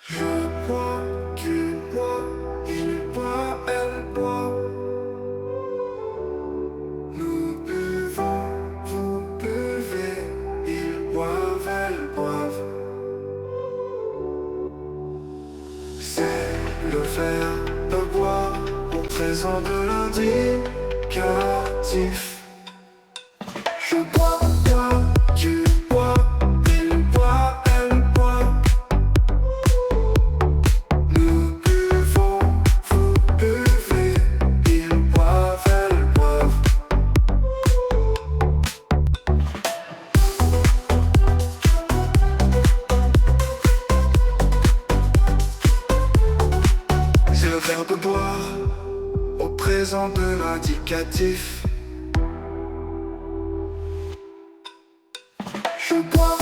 Je bois, tu bois, il boit, elle boit. Nous buvons, vous buvez, ils boivent, elles boivent. C'est le verbe boire au présent de l'indicatif. Je bois, toi, tu bois, il boit, elle boit. Nous buvons, vous buvez, ils boivent, elles boivent. C'est le verbe boire au présent de l'indicatif. Je bois.